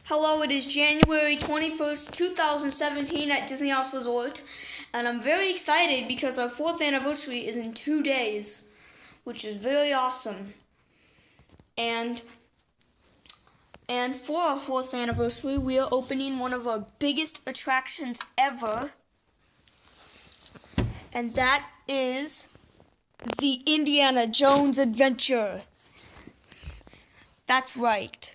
Hello, it is January 21st, 2017 at Disney House Resort, and I'm very excited because our 4th anniversary is in 2 days, which is very awesome. And for our 4th anniversary, we are opening one of our biggest attractions ever, and that is the Indiana Jones Adventure. That's right.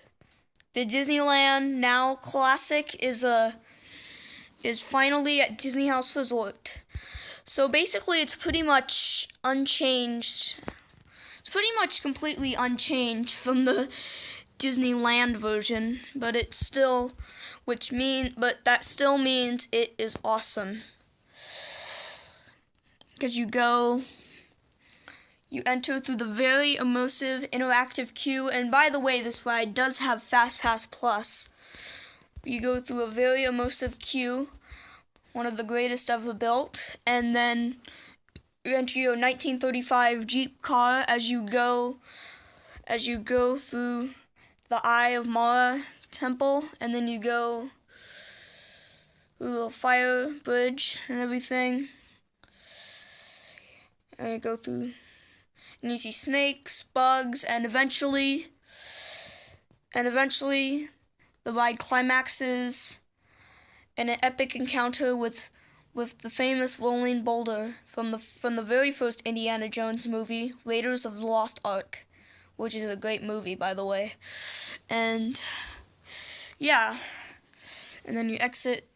The Disneyland Now Classic is finally at Disney House Resort. So basically, it's pretty much unchanged. It's pretty much completely unchanged from the Disneyland version, but that still means it is awesome. Because you enter through the very immersive, interactive queue, and by the way, this ride does have Fast Pass Plus. You go through a very immersive queue, one of the greatest ever built, and then you enter your 1935 Jeep car as you go through the Eye of Mara Temple, and then you go through the fire bridge and everything, and you go through. And you see snakes, bugs, and eventually the ride climaxes in an epic encounter with the famous rolling boulder from the very first Indiana Jones movie, Raiders of the Lost Ark, which is a great movie, by the way. And yeah, and then you exit,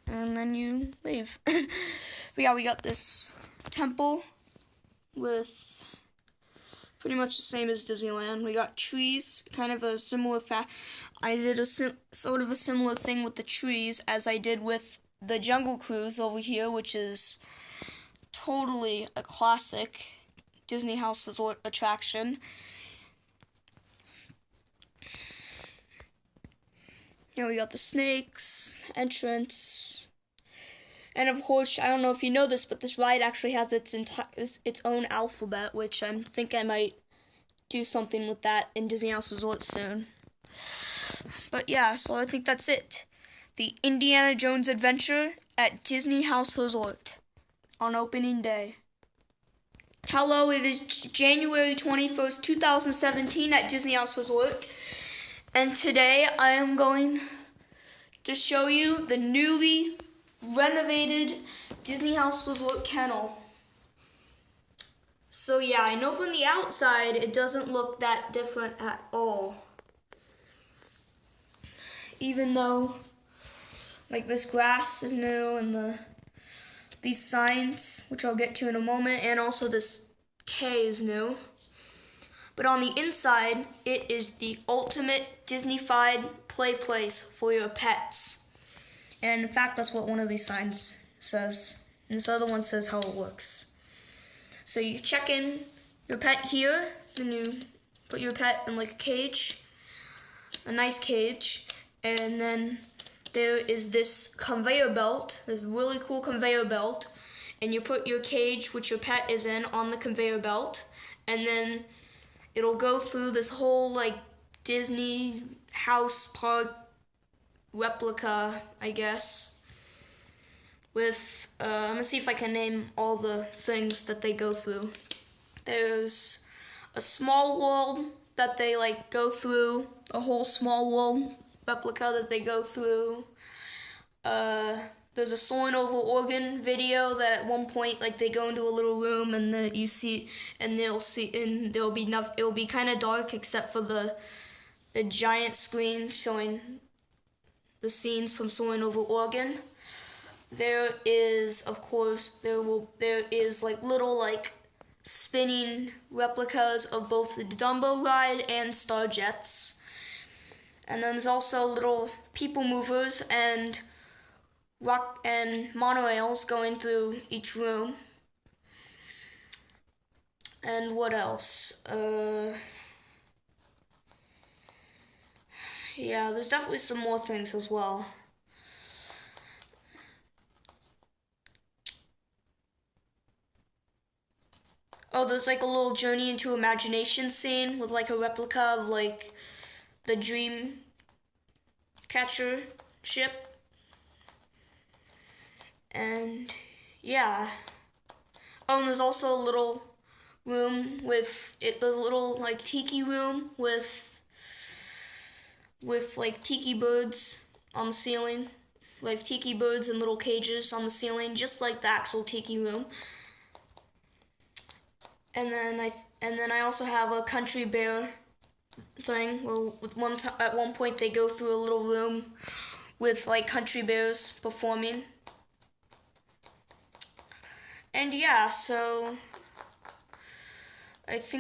and then you leave. But yeah, we got this temple with pretty much the same as Disneyland. We got trees, kind of a similar I did sort of a similar thing with the trees as I did with the Jungle Cruise over here, which is totally a classic Disney House Resort attraction. Here we got the snakes, entrance. And of course, I don't know if you know this, but this ride actually has its own alphabet, which I think I might do something with that in Disney House Resort soon. But yeah, so I think that's it. The Indiana Jones Adventure at Disney House Resort on opening day. Hello, it is January 21st, 2017 at Disney House Resort. And today I am going to show you the newly renovated Disney House Resort kennel. So yeah, I know from the outside it doesn't look that different at all. Even though like this grass is new and these signs, which I'll get to in a moment, and also this K is new. But on the inside, it is the ultimate Disneyfied play place for your pets. And in fact, that's what one of these signs says. And this other one says how it works. So you check in your pet here, and you put your pet in like a cage, a nice cage, and then there is this conveyor belt, this really cool conveyor belt, and you put your cage, which your pet is in, on the conveyor belt, and then it'll go through this whole like Disney house park replica, I guess, with, I'm going to see if I can name all the things that they go through. There's a small world that they, like, go through, a whole small world replica that they go through. There's a Soaring Over Oregon video that at one point, like, they go into a little room and then it'll be kind of dark except for the giant screen showing the scenes from Soaring Over Oregon. There is, of course, there is like little like spinning replicas of both the Dumbo ride and Star Jets. And then there's also little people movers and monorails going through each room. And what else? Yeah, there's definitely some more things as well. Oh, there's like a little journey into imagination scene with like a replica of like the dream catcher ship. And yeah. Oh, and there's also a little room with it. There's a little like tiki room with like tiki birds on the ceiling, like tiki birds in little cages on the ceiling, just like the actual tiki room. And then I also have a country bear thing where at one point they go through a little room with like country bears performing. And yeah, so I think